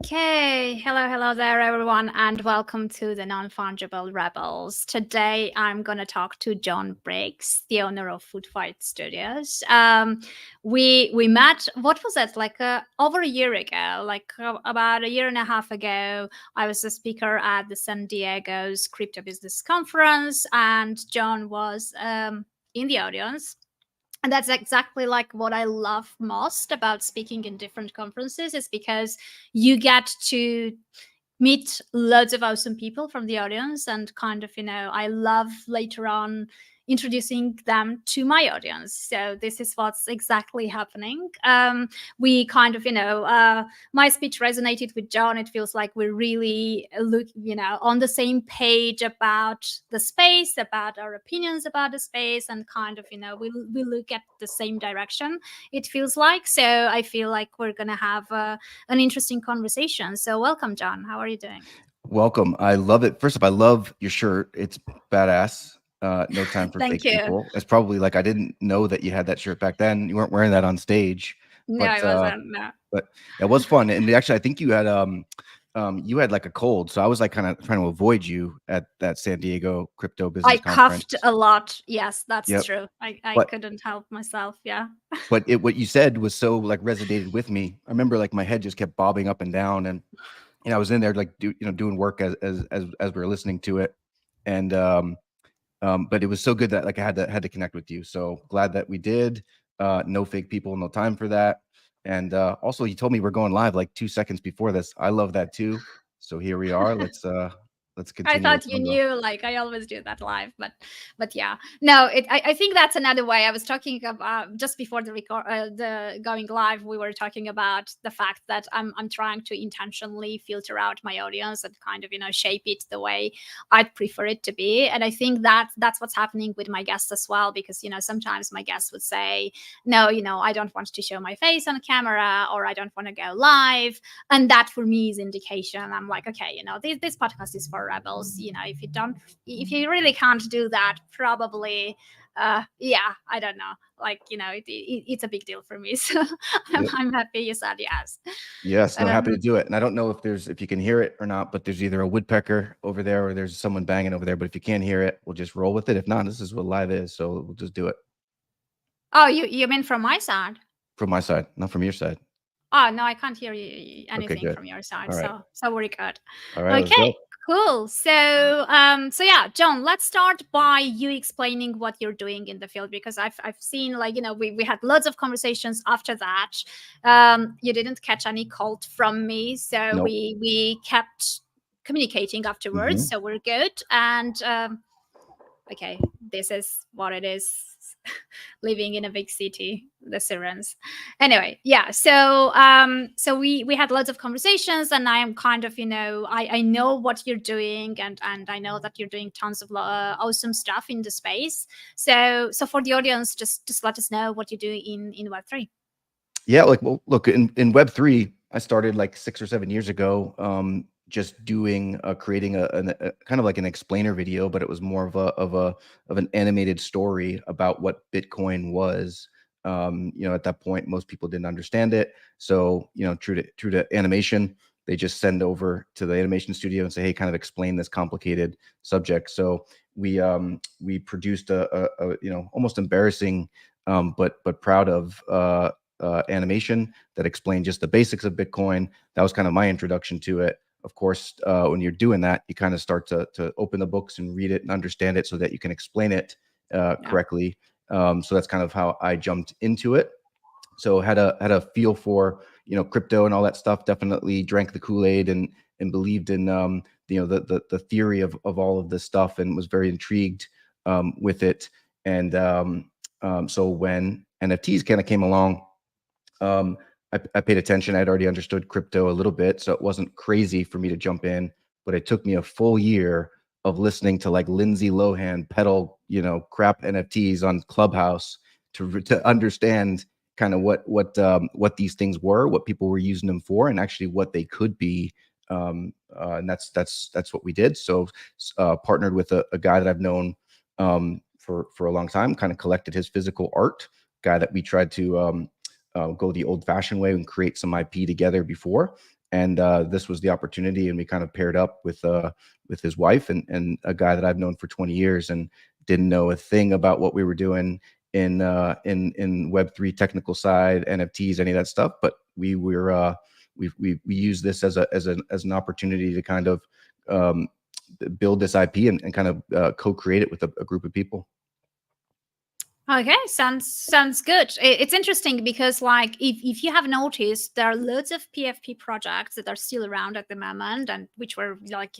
Okay, hello there, everyone, and welcome to the Non-Fungible Rebels. Today, I'm going to talk to John Briggs, the owner of Food Fight Studios. We met. What was it? Like over a year ago, about a year and a half ago. I was a speaker at the San Diego's Crypto Business Conference, and John was in the audience. And that's exactly like what I love most about speaking in different conferences is because you get to meet loads of awesome people from the audience and I love later on introducing them to my audience. So this is what's exactly happening. We my speech resonated with John. It feels like we're really on the same page about the space, about our opinions about the space, and we look at the same direction, it feels like. So I feel like we're gonna have an interesting conversation. So welcome, John. How are you doing? Welcome. I love it. First off, I love your shirt. It's badass. No time for Thank fake you. people. It's probably like I didn't know that you had that shirt back then. You weren't wearing that on stage, No, but it wasn't. No. but it was fun. And actually, I think you had like a cold, so I was like kind of trying to avoid you at that San Diego crypto business I conference. coughed a lot. Yes, that's Yep. true. I But couldn't help myself. Yeah. what you said was so like resonated with me. I remember like my head just kept bobbing up and down, and I was in there like doing work as we were listening to it, and but it was so good that like I had to connect with you. So glad that we did. No fake people, no time for that. And also, you told me we're going live like 2 seconds before this. I love that too. So here we are. Let's I continue the thought you convo. knew, like I always do that live, but yeah, no. I think that's another way. I was talking about just before the going live. We were talking about the fact that I'm trying to intentionally filter out my audience and shape it the way I'd prefer it to be. And I think that's what's happening with my guests as well, because sometimes my guests would say, no, I don't want to show my face on camera, or I don't want to go live, and that for me is indication. I'm like, okay, this podcast is for rebels. If you really can't do that, probably yeah, I don't know, it's a big deal for me. So Yep. I'm happy you said yes. Yes, no, happy to um, do it. And I don't know if you can hear it or not, but there's either a woodpecker over there or there's someone banging over there. But if you can't hear it, we'll just roll with it. If not, this is what live is, so we'll just do it oh, you mean from my side? from my side, not from your side. Oh no, I can't hear Okay, anything good. from your side. All right. So very good. All right, let's Okay, go. cool. So yeah, John, let's start by you explaining what you're doing in the field, because I've seen, like, we had lots of conversations after that. You didn't catch any cold from me, so Nope. we kept communicating afterwards. Mhm. So we're good. And okay, this is what it is. Living in a big city, the sirens. Anyway, yeah. So we had lots of conversations, and I am I know what you're doing, and I know that you're doing tons of awesome stuff in the space. So for the audience, just let us know what you do in Web3. Yeah, like, well, look, in Web3, I started like 6 or 7 years ago, just doing creating a kind of like an explainer video, but it was more of an animated story about what Bitcoin was. At that point, most people didn't understand it, so true to animation, they just send over to the animation studio and say, hey, kind of explain this complicated subject. So we produced a almost embarrassing, but proud of animation that explained just the basics of Bitcoin. That was kind of my introduction to it. Of course, when you're doing that, you kind of start to open the books and read it and understand it so that you can explain it correctly. So that's kind of how I jumped into it. So had a feel for crypto and all that stuff. Definitely drank the Kool-Aid and believed in the theory of all of this stuff, and was very intrigued with it. And so when NFTs kind of came along, I paid attention. I'd already understood crypto a little bit, so it wasn't crazy for me to jump in. But it took me a full year of listening to like Lindsay Lohan peddle, crap NFTs on Clubhouse to understand kind of what these things were, what people were using them for, and actually what they could be. And that's what we did. So partnered with a guy that I've known for a long time, kind of collected his physical art, guy that we tried to go the old-fashioned way and create some IP together before. and this was the opportunity, and we kind of paired up with his wife and a guy that I've known for 20 years and didn't know a thing about what we were doing in Web3 technical side, NFTs, any of that stuff. But we use this as an opportunity to kind of build this IP and kind of co-create it with a group of people. Okay, sounds good. It's interesting because, like, if you have noticed, there are loads of PFP projects that are still around at the moment, and which were like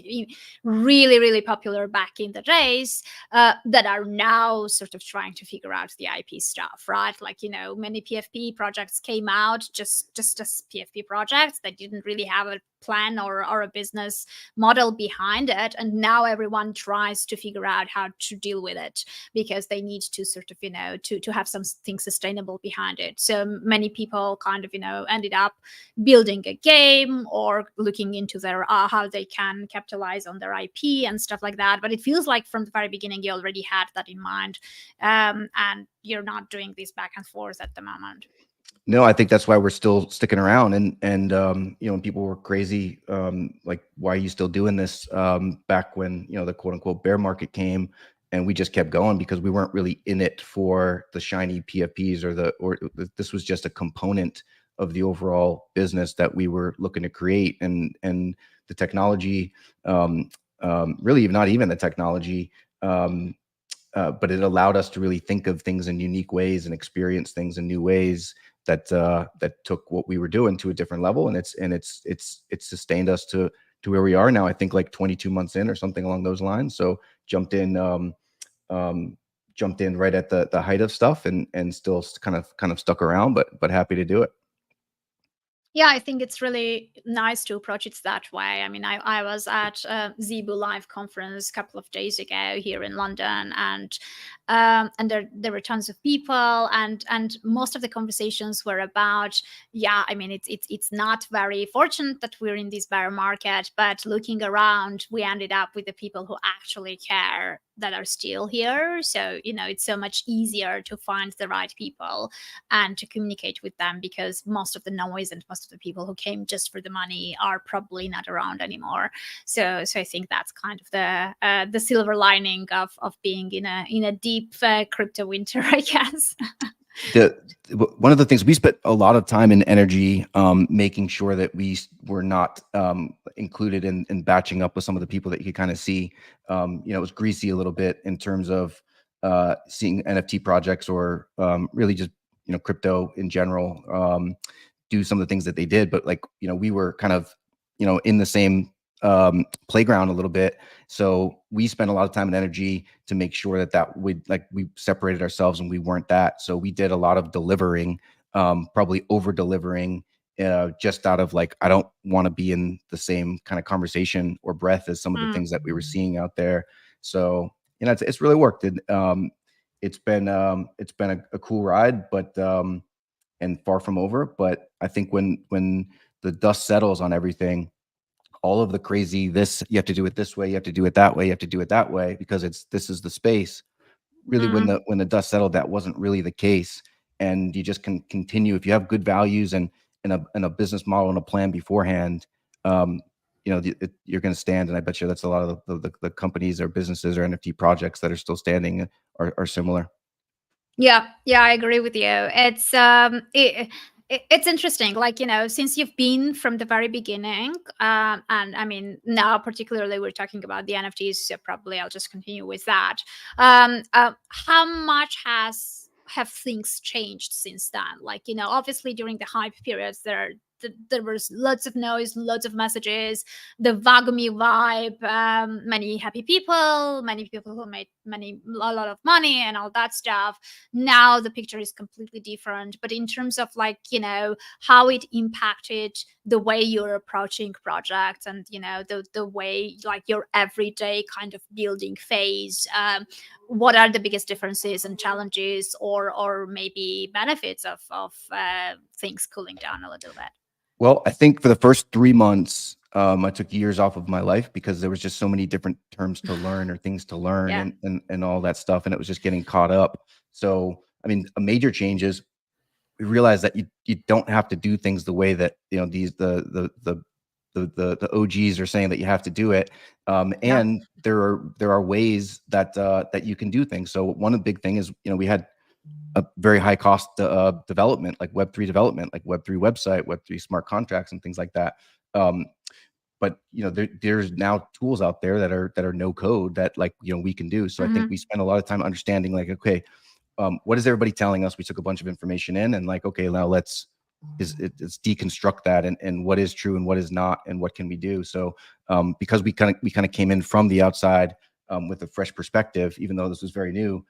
really popular back in the days, that are now sort of trying to figure out the IP stuff, right? Like, many PFP projects came out just as PFP projects that didn't really have a plan or a business model behind it, and now everyone tries to figure out how to deal with it because they need to sort of to have something sustainable behind it. So many people kind of ended up building a game or looking into their how they can capitalize on their IP and stuff like that. But it feels like from the very beginning you already had that in mind, and you're not doing this back and forth at the moment. No, I think that's why we're still sticking around. And when people were crazy, like, why are you still doing this? Back when the quote unquote bear market came, and we just kept going because we weren't really in it for the shiny PFPs or this was just a component of the overall business that we were looking to create, and the technology, really not even the technology. But it allowed us to really think of things in unique ways and experience things in new ways that took what we were doing to a different level, and it's sustained us to where we are now. I think like 22 months in or something along those lines. So jumped in right at the height of stuff, and still kind of stuck around, but happy to do it. Yeah, I think it's really nice to approach it that way. I mean, I was at Zebu Live conference a couple of days ago here in London, and there were tons of people, and most of the conversations were about, yeah, I mean, it's not very fortunate that we're in this bear market, but looking around, we ended up with the people who actually care that are still here. So it's so much easier to find the right people and to communicate with them, because most of the noise and most of the people who came just for the money are probably not around anymore. So I think that's kind of the silver lining of being in a deep crypto winter, I guess. One of the things we spent a lot of time and energy making sure that we were not included in batching up with some of the people that you could kind of see. It was greasy a little bit in terms of seeing NFT projects or really just crypto in general do some of the things that they did, but like we were kind of in the same playground a little bit. So we spent a lot of time and energy to make sure that we separated ourselves and we weren't that. So we did a lot of delivering, probably over delivering, just out of like, I don't want to be in the same kind of conversation or breath as some of the things that we were seeing out there. So it's really worked. It's been a cool ride, but and far from over. But I think when the dust settles on everything, all of the crazy, this, you have to do it this way, you have to do it that way, you have to do it that way, because this is the space. Really, when the dust settled, that wasn't really the case. And you just can continue if you have good values and a business model and a plan beforehand. You're going to stand. And I bet you that's a lot of the companies or businesses or NFT projects that are still standing are similar. Yeah, I agree with you. It's interesting, like, since you've been from the very beginning, and I mean, now particularly we're talking about the NFTs, so probably I'll just continue with that. How much have things changed since then? Like, obviously during the hype periods, there was lots of noise, lots of messages, the Wagmi vibe, many happy people, many people who made a lot of money and all that stuff. Now the picture is completely different. But in terms of like, how it impacted the way you're approaching projects and, the way like your everyday kind of building phase, what are the biggest differences and challenges or maybe benefits of things cooling down a little bit? Well, I think for the first 3 months, I took years off of my life because there was just so many different terms to learn or things to learn, Yeah. and all that stuff. And it was just getting caught up. So, I mean, a major change is we realized that you don't have to do things the way that, the the OGs are saying that you have to do it. Yeah. And there are ways that that you can do things. So one of the big thing is, we had a very high cost development, like Web3 development, like Web3 website, Web3 smart contracts, and things like that. But there's now tools out there that are no code that, like, we can do. So I think we spend a lot of time understanding, like, okay, what is everybody telling us? We took a bunch of information in, and like, okay, now let's deconstruct that, and what is true and what is not, and what can we do. So because we kind of came in from the outside with a fresh perspective, even though this was very new,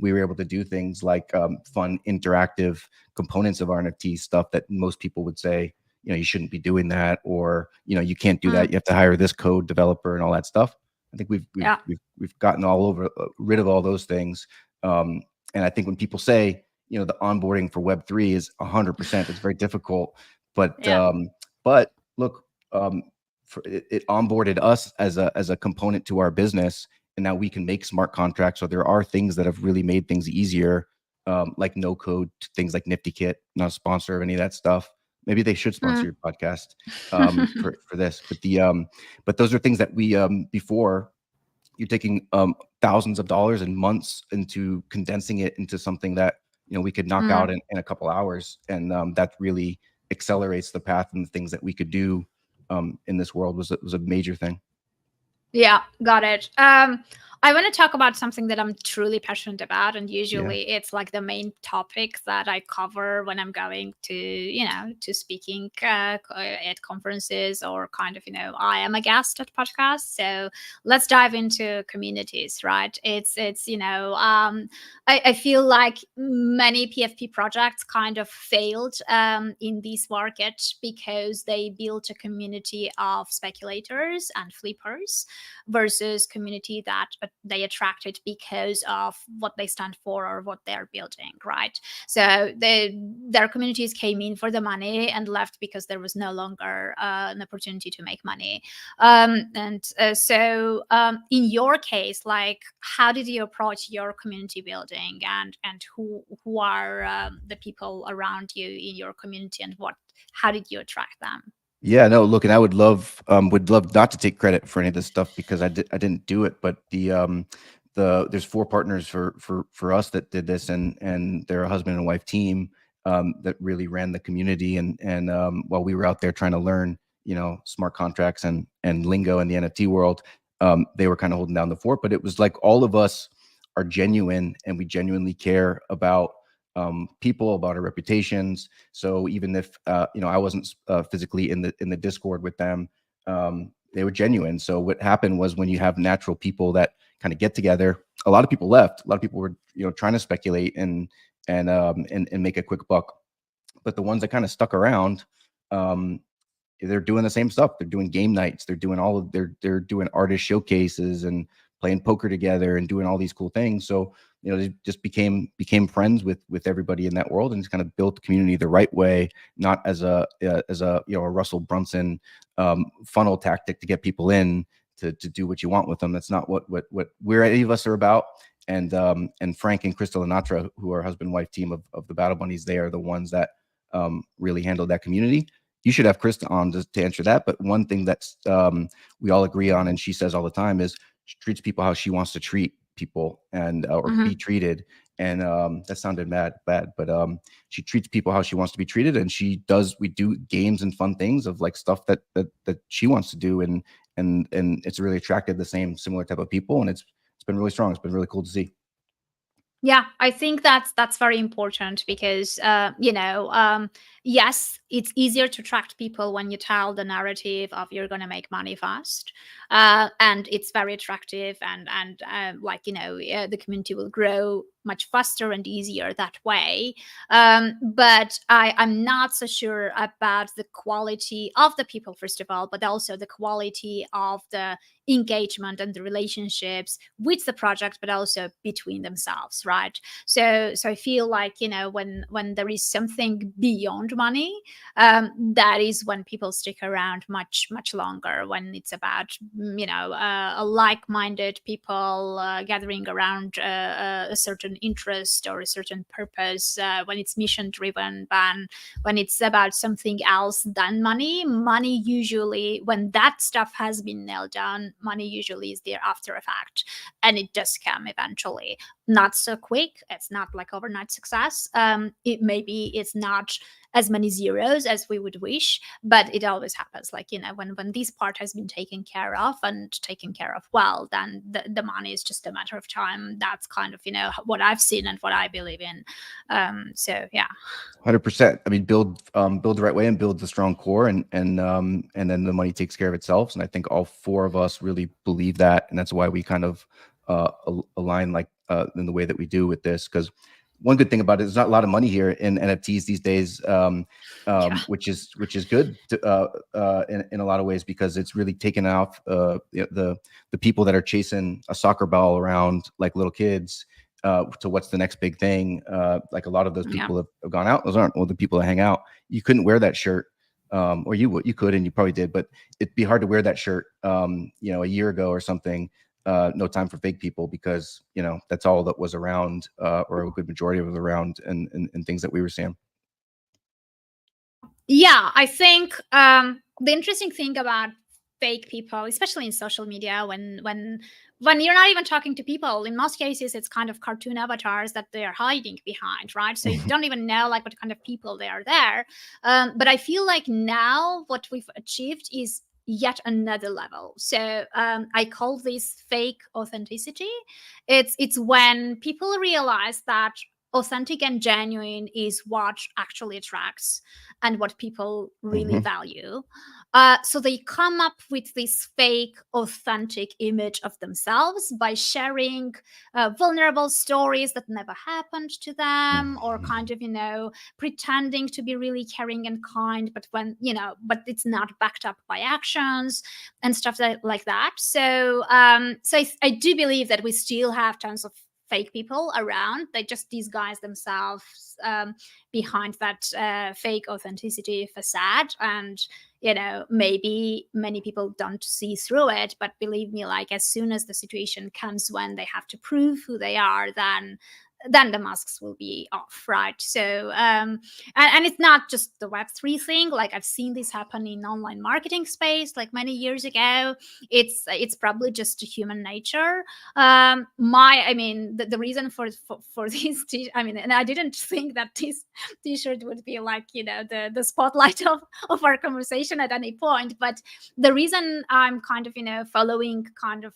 we were able to do things like fun interactive components of our NFT stuff that most people would say, you shouldn't be doing that, or you can't do that, you have to hire this code developer and all that stuff. I think we've gotten all over rid of all those things. And I think when people say, the onboarding for Web3 is 100%, it's very difficult, but Yeah. but look, it onboarded us as a component to our business, and now we can make smart contracts. So there are things that have really made things easier, like no code, things like Nifty Kit. Not a sponsor of any of that stuff. Maybe they should sponsor your podcast for this. But those are things that we before, you're taking thousands of dollars and months into condensing it into something that we could knock out in a couple hours, and that really accelerates the path and the things that we could do in this world was a major thing. Yeah, got it. I want to talk about something that I'm truly passionate about, and usually it's like the main topic that I cover when I'm going to speaking at conferences, or kind of, I am a guest at podcasts. So let's dive into communities, right? I feel like many PFP projects kind of failed in this market because they built a community of speculators and flippers versus community that they attracted because of what they stand for or what they're building, right? So their communities came in for the money and left because there was no longer an opportunity to make money. So in your case, like, how did you approach your community building, and who are the people around you in your community, and how did you attract them? Yeah, no, look, and I would love not to take credit for any of this stuff because I didn't do it, but there's 4 partners for us that did this, and they're a husband and wife team that really ran the community, and while we were out there trying to learn, smart contracts and lingo in the NFT world, they were kind of holding down the fort. But it was like all of us are genuine, and we genuinely care about people, about our reputations. So even if I wasn't physically in the Discord with them, they were genuine. So what happened was, when you have natural people that kind of get together, a lot of people left. A lot of people were trying to speculate and make a quick buck. But the ones that kind of stuck around, they're doing the same stuff. They're doing game nights. They're doing they're doing artist showcases and playing poker together and doing all these cool things. So they just became friends with everybody in that world, and just kind of built the community the right way, not as a a Russell Brunson funnel tactic to get people in to do what you want with them. That's not what we're any of us are about. And Frank and Crystal Anatra, who are husband and wife team of the Battle Bunnies, they are the ones that really handled that community. You should have Krista on to answer that. But one thing that's we all agree on, and she says all the time, is she treats people how she wants to treat people, and or be treated. And that sounded bad, but she treats people how she wants to be treated, and we do games and fun things of like stuff that she wants to do, and it's really attracted the similar type of people, and it's been really strong. It's been really cool to see. Yeah, I think that's very important because yes, it's easier to attract people when you tell the narrative of you're going to make money fast, and it's very attractive, and the community will grow much faster and easier that way. But I'm not so sure about the quality of the people, first of all, but also the quality of the engagement and the relationships with the project, but also between themselves, right? So I feel like when there is something beyond money, that is when people stick around much longer. When it's about a like-minded people gathering around a certain interest or a certain purpose. When it's mission-driven, when it's about something else than money. Money usually, when that stuff has been nailed down, money usually is there after effect, and it does come eventually. Not so quick. It's not like overnight success. It's not as many zeros as we would wish, but it always happens. Like, when this part has been taken care of and taken care of well, then the money is just a matter of time. That's kind of what I've seen and what I believe in. So yeah. 100%. I mean, build the right way and build the strong core, and then the money takes care of itself. And I think all four of us really believe that, and that's why we kind of align like in the way that we do with this. Because one good thing about it, there's not a lot of money here in NFTs these days, which is good in a lot of ways, because it's really taken off the people that are chasing a soccer ball around like little kids to what's the next big thing. Like a lot of those people have gone out. Those aren't the people that hang out. You couldn't wear that shirt, or you could, and you probably did, but it'd be hard to wear that shirt, a year ago or something. No time for fake people, because that's all that was around, or a good majority was around, and things that we were seeing. Yeah, I think the interesting thing about fake people, especially in social media, when you're not even talking to people, in most cases it's kind of cartoon avatars that they're hiding behind, right? So you don't even know like what kind of people they are there. But I feel like now what we've achieved is yet another level. So I call this fake authenticity. It's when people realize that authentic and genuine is what actually attracts and what people really value. So they come up with this fake authentic image of themselves by sharing vulnerable stories that never happened to them, or kind of pretending to be really caring and kind, but but it's not backed up by actions and stuff like that. So I do believe that we still have tons of fake people around. They just disguise themselves behind that fake authenticity facade, and maybe many people don't see through it, but believe me, like as soon as the situation comes when they have to prove who they are, then the masks will be off, right? So and it's not just the Web3 thing. Like I've seen this happen in online marketing space like many years ago. It's probably just human nature. The reason for this and I didn't think that this t-shirt would be like the spotlight of our conversation at any point, but the reason I'm kind of following kind of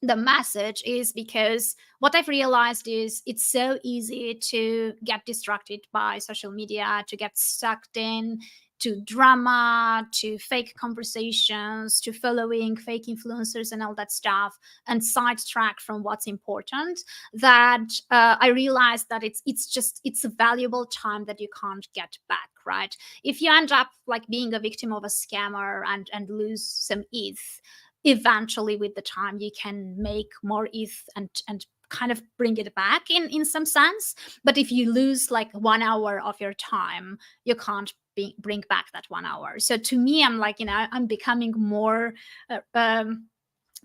the message is because what I've realized is it's so easy to get distracted by social media, to get sucked in to drama, to fake conversations, to following fake influencers and all that stuff, and sidetrack from what's important, that I realized that it's a valuable time that you can't get back, right? If you end up like being a victim of a scammer and lose some ETH, eventually with the time you can make more ETH and kind of bring it back in some sense. But if you lose like 1 hour of your time, you can't bring back that 1 hour. So to me, I'm like, I'm becoming more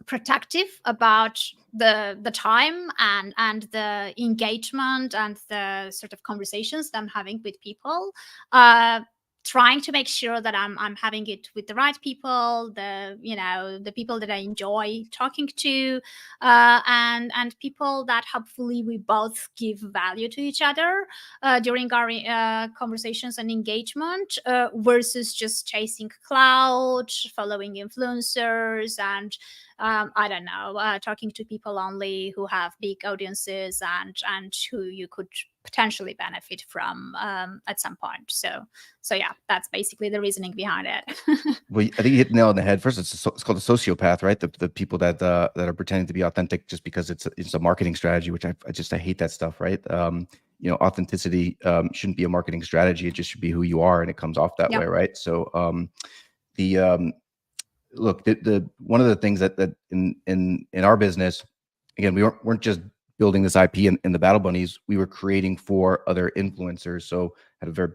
protective about the time and the engagement and the sort of conversations that I'm having with people, trying to make sure that I'm having it with the right people, the people that I enjoy talking to, and people that hopefully we both give value to each other during our conversations and engagement, versus just chasing clout, following influencers, and I don't know, talking to people only who have big audiences and who you could potentially benefit from at some point. So yeah, that's basically the reasoning behind it. Well, I think you hit the nail on the head. First, it's called a sociopath, right? The people that are pretending to be authentic just because it's a marketing strategy, which I hate that stuff, right? Authenticity shouldn't be a marketing strategy. It just should be who you are, and it comes off that way, right? So look, the one of the things that in our business, again, we weren't just building this IP in the Battle Bunnies, we were creating for other influencers. So had a very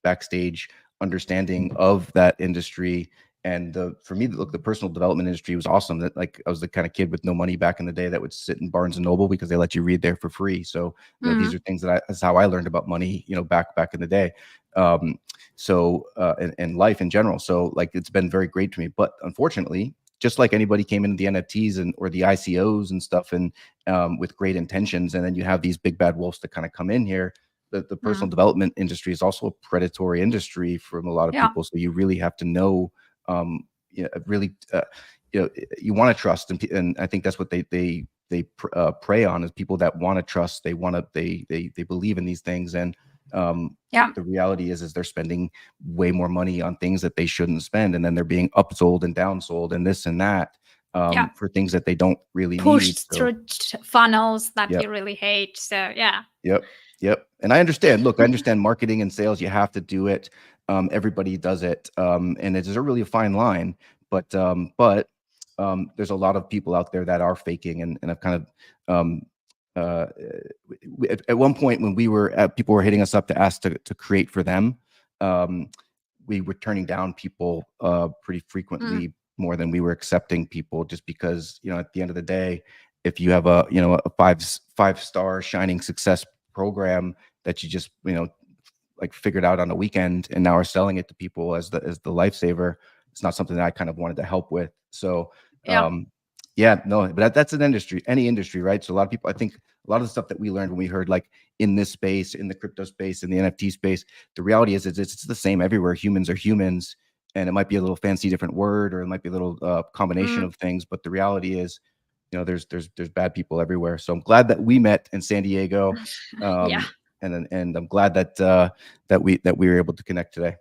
backstage understanding of that industry. And for me, look, the personal development industry was awesome. That like I was the kind of kid with no money back in the day that would sit in Barnes and Noble because they let you read there for free. So these are things that's how I learned about money. Back in the day. And life in general. So like it's been very great to me. But unfortunately, just like anybody came into the NFTs or the ICOs and stuff, and with great intentions, and then you have these big bad wolves that kind of come in here. The personal development industry is also a predatory industry from a lot of people. So you really have to know, really, you want to trust, and I think that's what they prey on, is people that want to trust. They believe in these things, and the reality is they're spending way more money on things that they shouldn't spend, and then they're being upsold and downsold and this and that for things that they don't really pushed need. through funnels that you really hate. So Yep. And I understand. Look, I understand marketing and sales. You have to do it. Everybody does it, and it's really a fine line. But there's a lot of people out there that are faking, and I've kind of at one point when people were hitting us up to ask to create for them, we were turning down people pretty frequently, more than we were accepting people, just because at the end of the day, if you have a five-star shining success program that you just like figured out on a weekend and now are selling it to people as the lifesaver, it's not something that I kind of wanted to help with. So but that's an industry, any industry, right? So a lot of people, I think a lot of the stuff that we learned when we heard like in this space, in the crypto space, in the NFT space, the reality is it's the same everywhere. Humans are humans, and it might be a little fancy different word, or it might be a little combination of things, but the reality is there's bad people everywhere. So I'm glad that we met in San Diego, and I'm glad that we were able to connect today.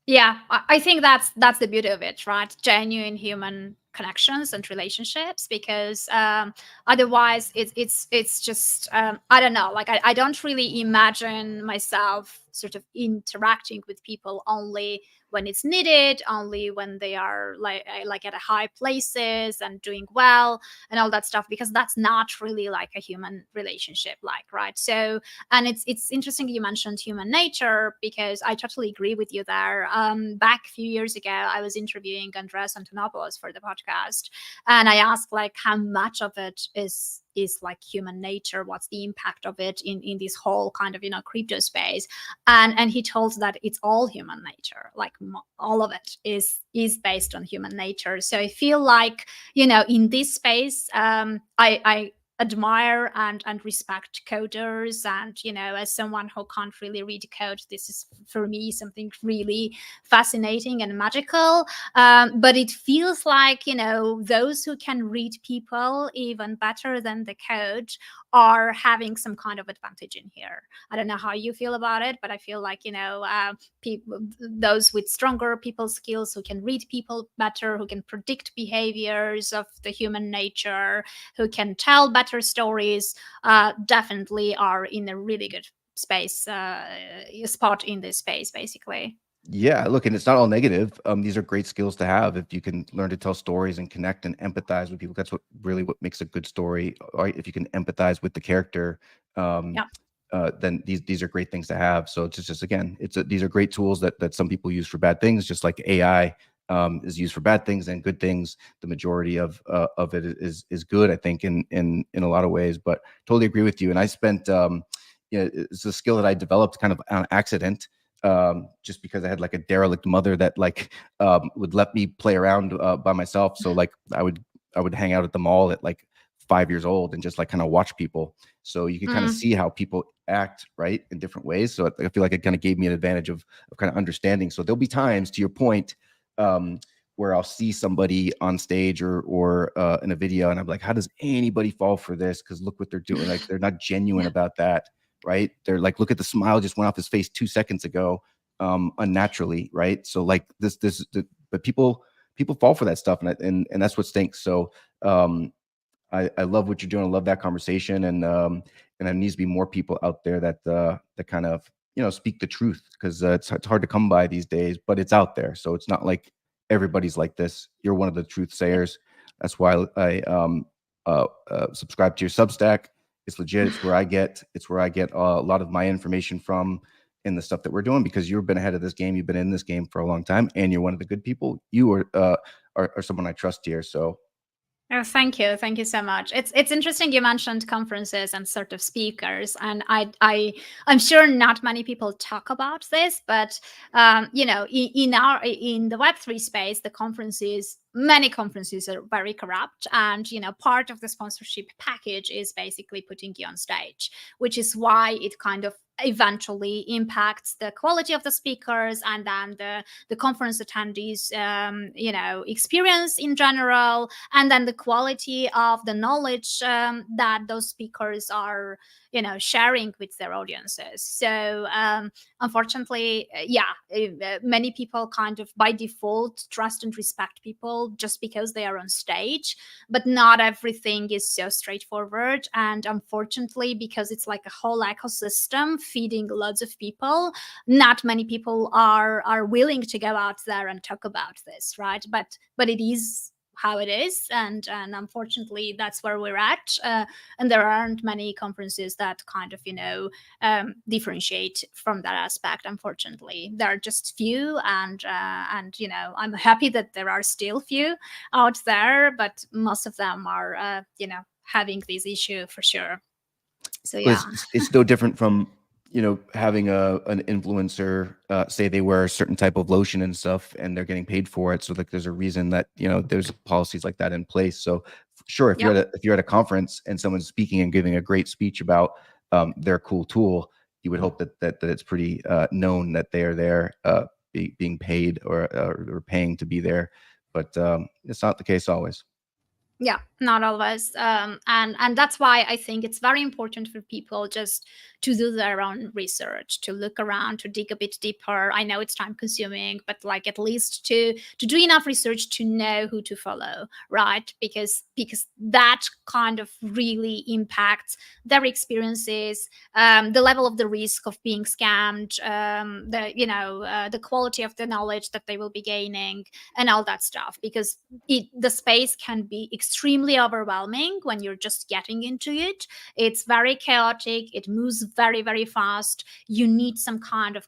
Yeah, I think that's the beauty of it, right? Genuine human connections and relationships, because otherwise it's just I don't know, like I don't really imagine myself sort of interacting with people only when it's needed, only when they are like at a high places and doing well and all that stuff, because that's not really like a human relationship, like, right? So, and it's interesting you mentioned human nature, because I totally agree with you there. Back a few years ago, I was interviewing Andreas Antonopoulos for the podcast, and I asked like how much of it is like human nature, what's the impact of it in this whole kind of crypto space, and he told that it's all human nature, like all of it is based on human nature. So I feel like in this space, I admire and respect coders, and as someone who can't really read code, this is for me something really fascinating and magical. But it feels like those who can read people even better than the code are having some kind of advantage in here. I don't know how you feel about it, but I feel like people, those with stronger people skills, who can read people better, who can predict behaviors of the human nature, who can tell better stories, definitely are in a really good space, spot in this space, basically. Yeah, look, and it's not all negative. These are great skills to have if you can learn to tell stories and connect and empathize with people. That's what makes a good story. Right? If you can empathize with the character, then these are great things to have. So it's just again, these are great tools that some people use for bad things, just like AI is used for bad things and good things. The majority of it is good, I think, in a lot of ways. But totally agree with you. And I spent, it's a skill that I developed kind of on accident. Just because I had like a derelict mother that like would let me play around by myself. So like I would hang out at the mall at like 5 years old and just like kind of watch people. So you can kind of see how people act, right, in different ways. So I feel like it kind of gave me an advantage of kind of understanding. So there'll be times, to your point, where I'll see somebody on stage or in a video, and I'm like, how does anybody fall for this? Because look what they're doing. Like they're not genuine about that. Right? They're like, look at the smile just went off his face 2 seconds ago, unnaturally, right? So like but people fall for that stuff, and that's what stinks. So I love what you're doing. I love that conversation, and there needs to be more people out there that kind of speak the truth, because it's hard to come by these days, but it's out there. So it's not like everybody's like this. You're one of the truth sayers. That's why I subscribe to your Substack. It's legit. It's where I get a lot of my information from in the stuff that we're doing, because you've been ahead of this game. You've been in this game for a long time, and you're one of the good people. You are someone I trust here. So Oh, thank you so much. It's interesting you mentioned conferences and sort of speakers, and I'm sure not many people talk about this, but in the Web3 space, the conferences, many conferences are very corrupt, and part of the sponsorship package is basically putting you on stage, which is why it kind of eventually impacts the quality of the speakers and then the conference attendees experience in general, and then the quality of the knowledge that those speakers are sharing with their audiences. So unfortunately, many people kind of by default trust and respect people just because they are on stage, but not everything is so straightforward. And unfortunately, because it's like a whole ecosystem feeding lots of people, not many people are willing to go out there and talk about this, right? But it is how it is, and unfortunately that's where we're at, and there aren't many conferences that kind of differentiate from that aspect. Unfortunately, there are just few, and I'm happy that there are still few out there, but most of them are having this issue for sure. So But yeah. it's no different from having an influencer say they wear a certain type of lotion and stuff, and they're getting paid for it. So like, there's a reason that there's policies like that in place. So sure, if Yep. you're at a conference and someone's speaking and giving a great speech about their cool tool, you would hope that it's pretty known that they are there being paid or paying to be there. But it's not the case always. Yeah, not always, and that's why I think it's very important for people just to do their own research, to look around, to dig a bit deeper. I know it's time consuming, but like at least to do enough research to know who to follow, right? Because that kind of really impacts their experiences, the level of the risk of being scammed, the quality of the knowledge that they will be gaining, and all that stuff. Because the space can be extremely overwhelming when you're just getting into it. It's very chaotic. It moves very, very fast. You need some kind of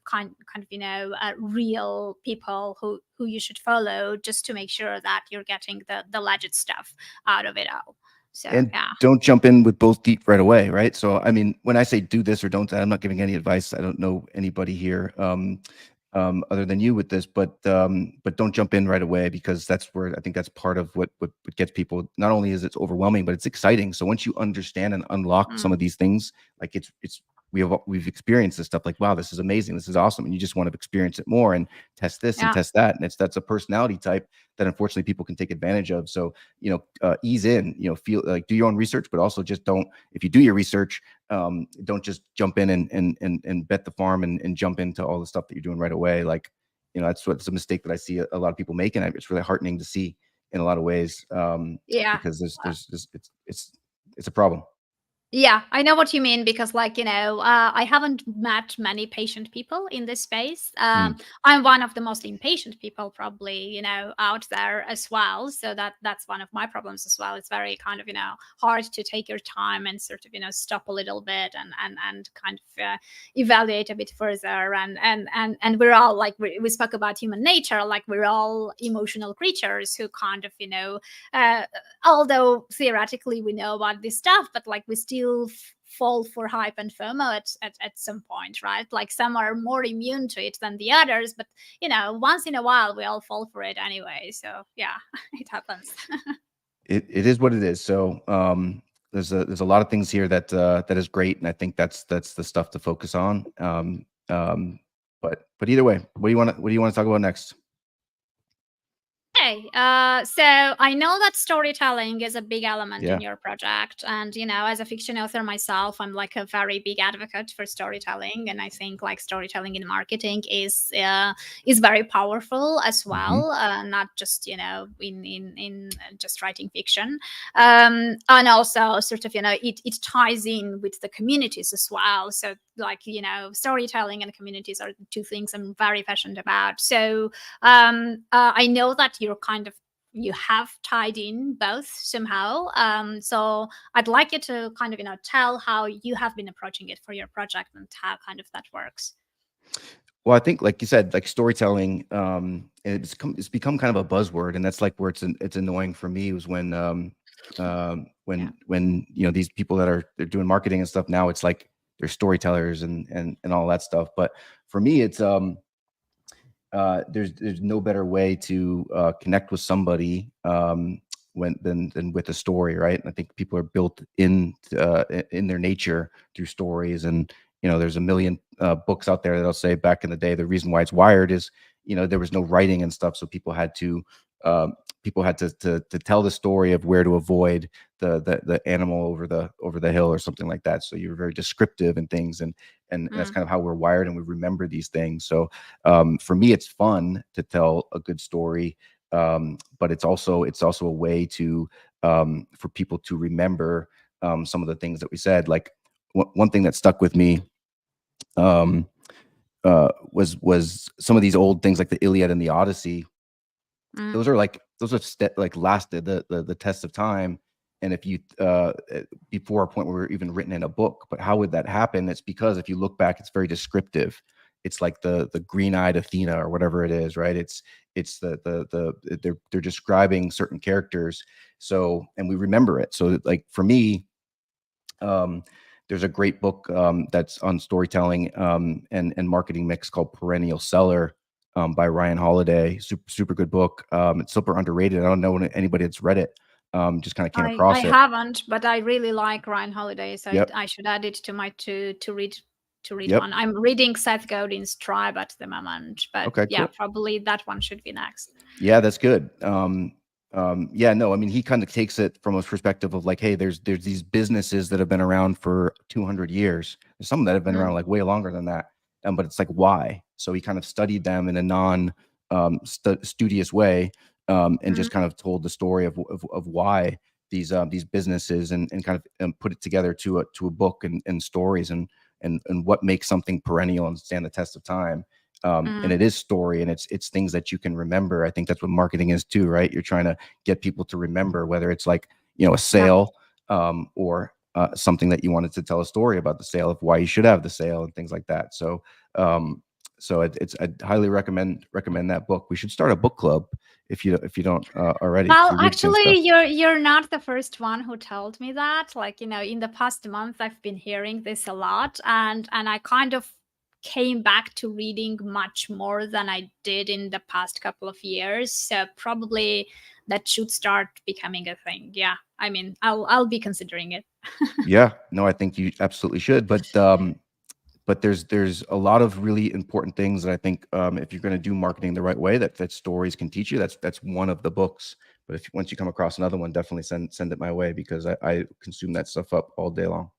real people who you should follow just to make sure that you're getting the legit stuff out of it all. So And yeah. don't jump in with both deep right away, right? So I mean, when I say do this or don't, I'm not giving any advice. I don't know anybody here other than you with this, but don't jump in right away, because that's where I think that's part of what gets people. Not only is it's overwhelming, but it's exciting. So once you understand and unlock some of these things, like we've experienced this stuff, like, wow, this is amazing, this is awesome, and you just want to experience it more and test this and Yeah. test that, and that's a personality type that unfortunately people can take advantage of. So ease in, feel like, do your own research, but also just don't, if you do your research, don't just jump in and bet the farm and jump into all the stuff that you're doing right away. Like, that's a mistake that I see a lot of people making. It's really heartening to see in a lot of ways, Yeah. because it's a problem. Yeah, I know what you mean, because, like, I haven't met many patient people in this space. Mm. I'm one of the most impatient people, probably, out there as well. So that's one of my problems as well. It's very kind of, hard to take your time and sort of, stop a little bit and kind of evaluate a bit further. And we're all like, we spoke about human nature, like we're all emotional creatures who kind of, uh, although theoretically we know about this stuff, but like we still fall for hype and FOMO at some point, right? Like some are more immune to it than the others, but once in a while we all fall for it anyway. So yeah, it happens. It is what it is. So there's a lot of things here that is great, and I think that's the stuff to focus on. But either way, what do you want to talk about next? Okay, so I know that storytelling is a big element in Yeah. your project, and as a fiction author myself, I'm like a very big advocate for storytelling, and I think like storytelling in marketing is very powerful as Hmm. well, not just in just writing fiction, and also sort of it ties in with the communities as well. So like storytelling and communities are two things I'm very passionate about. So I know that you're kind of you have tied in both somehow. So I'd like you to kind of tell how you have been approaching it for your project and how kind of that works. Well, I think, like you said, like storytelling, it's become kind of a buzzword, and that's like where it's annoying for me was Yeah. when these people they're doing marketing and stuff now, it's like they're storytellers and all that stuff. But for me, it's there's no better way to connect with somebody than with a story, right? And I think people are built in their nature through stories. And there's a million books out there that'll say back in the day the reason why it's wired is there was no writing and stuff, so um, people had to tell the story of where to avoid the animal over the hill or something like that. So you're very descriptive and things, and that's Mm. kind of how we're wired, and we remember these things. So for me, it's fun to tell a good story, but it's also a way to for people to remember some of the things that we said. Like one thing that stuck with me um, was some of these old things like the Iliad and the Odyssey. Mm. Those have lasted the test of time. And if you before a point where we were even written in a book. But how would that happen? It's because if you look back, it's very descriptive. It's like the green-eyed Athena or whatever it is, right? It's they're describing certain characters. So, and we remember it. So like for me, um, there's a great book that's on storytelling and marketing mix called Perennial Seller by Ryan Holiday. Super good book. It's super underrated. I don't know anybody that's read it. Just kind of came I across it. haven't, but I really like Ryan Holiday, so Yep. I should add it to my to read Yep. one. I'm reading Seth Godin's Tribe at the moment, but Okay. yeah, Cool. probably that one should be next. Yeah, that's good. Yeah, no, I mean, he kind of takes it from a perspective of like, hey, there's these businesses that have been around for 200 years. There's some that have been around Mm. like way longer than that. But it's like, why? So he kind of studied them in a non studious way, and Mm. just kind of told the story of why these businesses, and kind of put it together to a book and stories, and what makes something perennial and stand the test of time. And Mm. it is story, and it's things that you can remember. I think that's what marketing is too, right? You're trying to get people to remember, whether it's like a Yeah. sale, or something that you wanted to tell a story about the sale, of why you should have the sale and things like that. So I highly recommend that book. We should start a book club if you don't already, because Well, you read good actually, stuff. you're not the first one who told me that. Like, in the past month, I've been hearing this a lot, and I kind of came back to reading much more than I did in the past couple of years. So probably that should start becoming a thing. Yeah, I mean, I'll be considering it. Yeah, no, I think you absolutely should. But there's a lot of really important things that I think, if you're going to do marketing the right way, that stories can teach you. That's one of the books. But if once you come across another one, definitely send it my way, because I consume that stuff up all day long.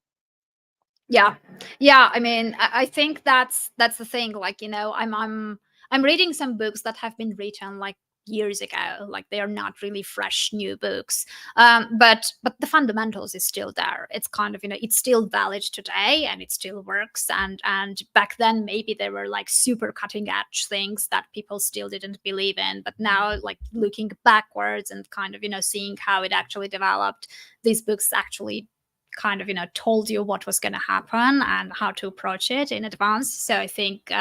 Yeah, yeah. I mean, I think that's the thing. Like, I'm reading some books that have been written like years ago. Like, they are not really fresh new books. But the fundamentals is still there. It's kind of, it's still valid today, and it still works. And back then maybe there were like super cutting edge things that people still didn't believe in. But now, like, looking backwards and kind of seeing how it actually developed, these books actually kind of told you what was going to happen and how to approach it in advance. So I think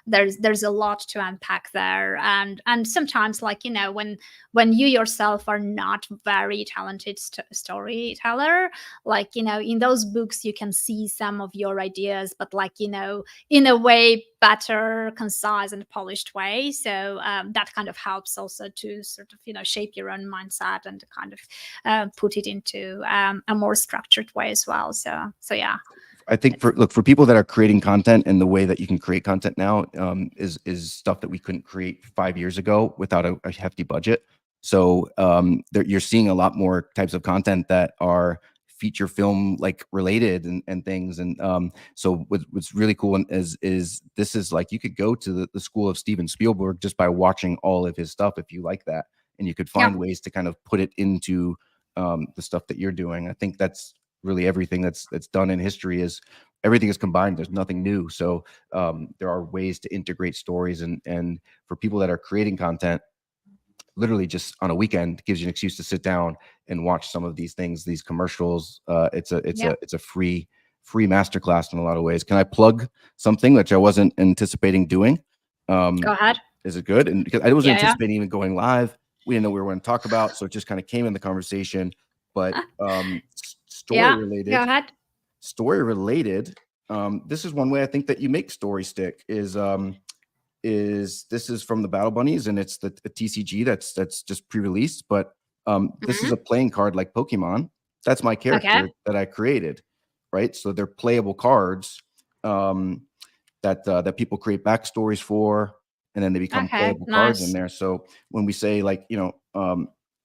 there's a lot to unpack there. And sometimes, like, when you yourself are not very talented storyteller, like, in those books you can see some of your ideas, but, like, in a way better, concise and polished way. So that kind of helps also to sort of shape your own mindset and kind of put it into a more structured way as well. So yeah, I think it's for people that are creating content, and the way that you can create content now, is stuff that we couldn't create 5 years ago without a hefty budget. So you're seeing a lot more types of content that are feature film like related, and things. And so what's really cool is this is like, you could go to the school of Steven Spielberg just by watching all of his stuff if you like that, and you could yeah. find ways to kind of put it into the stuff that you're doing. I think that's really everything that's done in history. Is everything is combined. There's nothing new. So there are ways to integrate stories, and for people that are creating content, literally just on a weekend gives you an excuse to sit down and watch some of these things, these commercials. It's a free masterclass in a lot of ways. Can I plug something which I wasn't anticipating doing? Go ahead. Is it good? And because I wasn't Yeah. anticipating even going live, we didn't know we were going to talk about, so it just kind of came in the conversation. But story Yeah. Go related, ahead. this is one way I think that you make story stick is this is from the Battle Bunnies, and it's the TCG that's just pre-released. But this is a playing card like Pokemon. That's my character that I created, right? So they're playable cards that people create backstories for, and then they become playable cards in there. So when we say, like,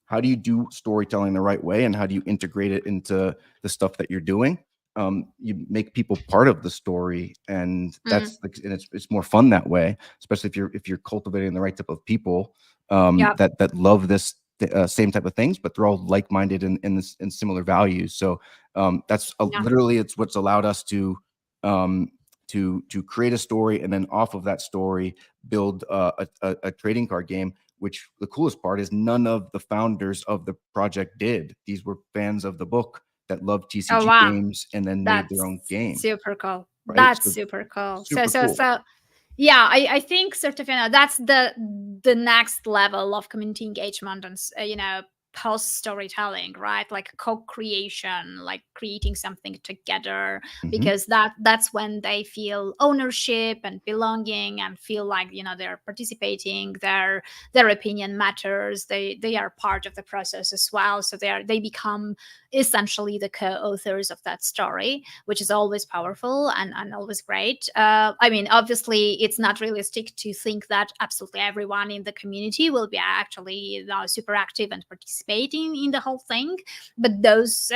how do you do storytelling the right way, and how do you integrate it into the stuff that you're doing? You make people part of the story, and that's and it's more fun that way, especially if you're cultivating the right type of people that love this same type of things, but they're all like-minded in similar values. So that's literally it's what's allowed us to create a story, and then off of that story build a trading card game. Which the coolest part is none of the founders of the project did. These were fans of the book that loved TCG games and then made their own game. Super cool. Right? That's super cool. Super cool. So yeah, I think sort of, that's the next level of community engagement and post storytelling, right? Like co-creation, like creating something together, because that's when they feel ownership and belonging and feel like they're participating, their opinion matters, they are part of the process as well. So they become essentially the co-authors of that story, which is always powerful and always great. I mean, obviously it's not realistic to think that absolutely everyone in the community will be actually super active and participating in the whole thing, but those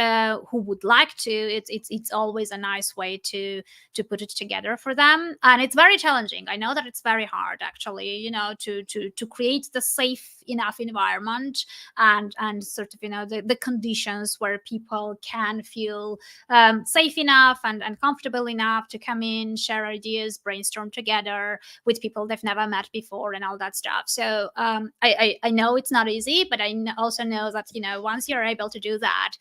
who would like to, it's always a nice way to put it together for them. And it's very challenging. I know that it's very hard, actually, to create the safe enough environment and sort of the conditions where people can feel safe enough and comfortable enough to come in, share ideas, brainstorm together with people they've never met before and all that stuff. So I know it's not easy, but I also know that once you're able to do that,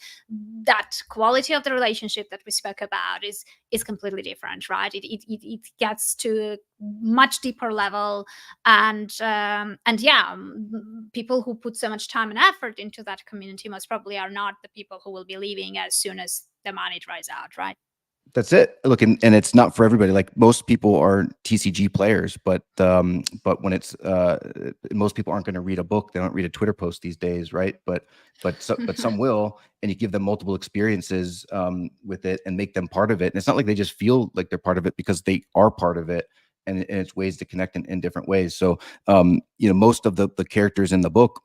that quality of the relationship that we spoke about is completely different, right? It gets to a much deeper level, and yeah, people who put so much time and effort into that community most probably are not the people who will be leaving as soon as the money dries out, right? That's it. Look, and it's not for everybody. Like, most people are TCG players, but when it's most people aren't going to read a book. They don't read a Twitter post these days, right? But some will, and you give them multiple experiences with it and make them part of it. And it's not like they just feel like they're part of it, because they are part of it, and it's ways to connect in different ways. So most of the characters in the book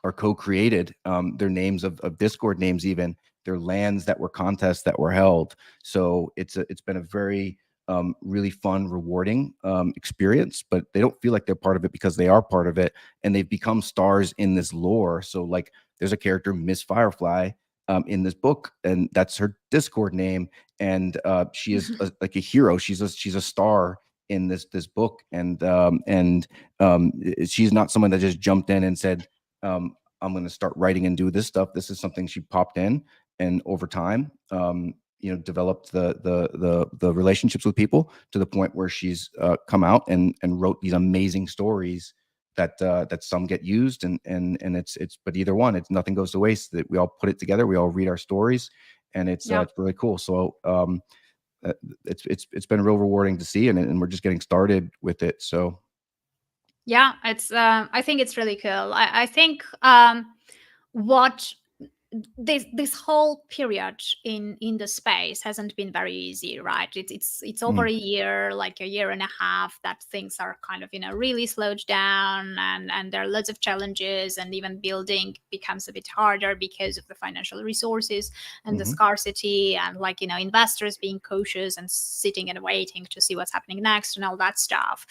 are co-created. Their names of Discord names, even their lands that were contests that were held. So it's been a very really fun, rewarding experience. But they don't feel like they're part of it because they are part of it, and they've become stars in this lore. So, like, there's a character, Miss Firefly, in this book, and that's her Discord name, and she is like a hero. She's a star in this book, and she's not someone that just jumped in and said, I'm going to start writing and do this stuff. This is something she popped in, and over time, developed the relationships with people to the point where she's come out and wrote these amazing stories that some get used, and it's but either one, it's nothing goes to waste. That we all put it together, we all read our stories, and it's really cool. So it's been real rewarding to see, and we're just getting started with it. So yeah, it's I think it's really cool. I think what this whole period in the space hasn't been very easy, right? It's over a year, like a year and a half, that things are kind of really slowed down, and there are lots of challenges, and even building becomes a bit harder because of the financial resources and the scarcity, and investors being cautious and sitting and waiting to see what's happening next and all that stuff.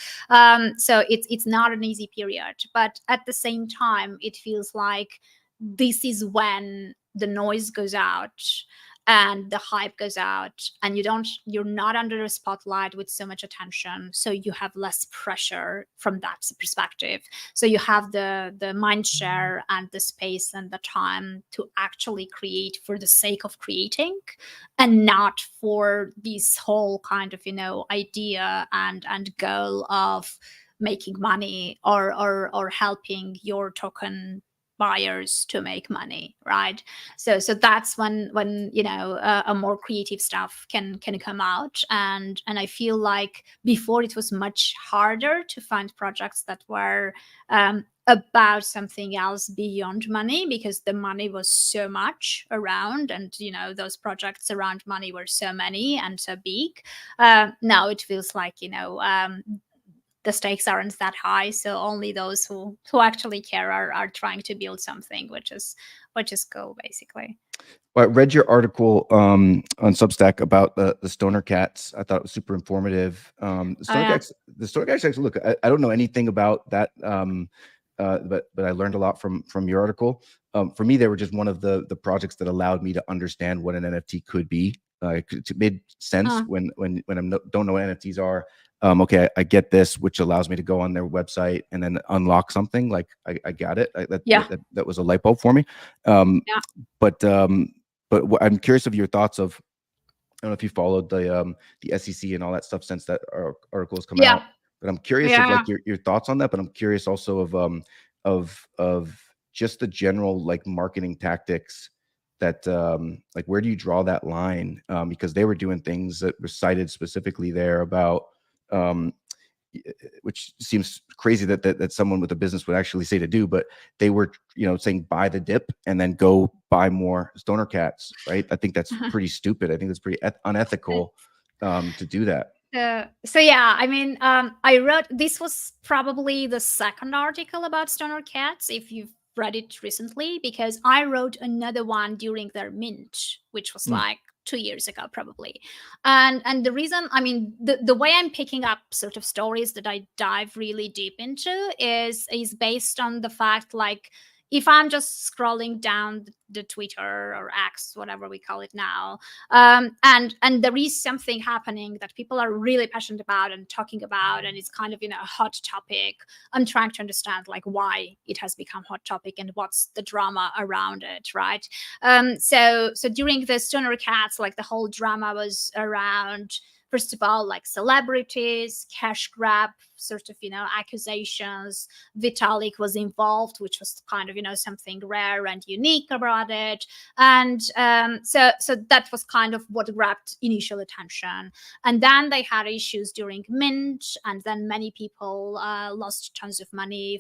So it's not an easy period, but at the same time, it feels like this is when the noise goes out, and the hype goes out, and you're not under the spotlight with so much attention, so you have less pressure from that perspective. So you have the mind share and the space and the time to actually create for the sake of creating, and not for this whole kind of idea and goal of making money, or helping your token buyers to make money, right? So that's when a more creative stuff can come out. And I feel like before it was much harder to find projects that were about something else beyond money, because the money was so much around, and those projects around money were so many and so big. Now it feels like the stakes aren't that high, so only those who actually care are trying to build something, which is cool, basically. Well, I read your article on Substack about the stoner cats. I thought it was super informative. The stoner Yeah. cats, actually, look, I don't know anything about that, but I learned a lot from your article. For me, they were just one of the projects that allowed me to understand what an NFT could be. It made sense when I don't know what NFTs are. Okay, I get this, which allows me to go on their website and then unlock something. Like I got it. That was a light bulb for me. Yeah. But I'm curious of your thoughts of, I don't know if you followed the SEC and all that stuff since that article has come out, but I'm curious of like your thoughts on that. But I'm curious also of just the general like marketing tactics that like, where do you draw that line? Because they were doing things that were cited specifically there about which seems crazy that someone with a business would actually say to do, but they were saying buy the dip and then go buy more stoner cats, right? I think that's pretty stupid. I think that's pretty unethical to do that. So yeah, I mean, I wrote, this was probably the second article about stoner cats, if you've read it recently, because I wrote another one during their mint, which was like 2 years ago probably. And the reason, I mean, the way I'm picking up sort of stories that I dive really deep into is based on the fact, like, if I'm just scrolling down the Twitter or X, whatever we call it now, and there is something happening that people are really passionate about and talking about, and it's kind of a hot topic, I'm trying to understand like why it has become hot topic and what's the drama around it, right? So during the stoner cats, like the whole drama was around, first of all, like celebrities, cash grab, sort of, accusations. Vitalik was involved, which was kind of, something rare and unique about it. And so that was kind of what grabbed initial attention. And then they had issues during mint, and then many people lost tons of money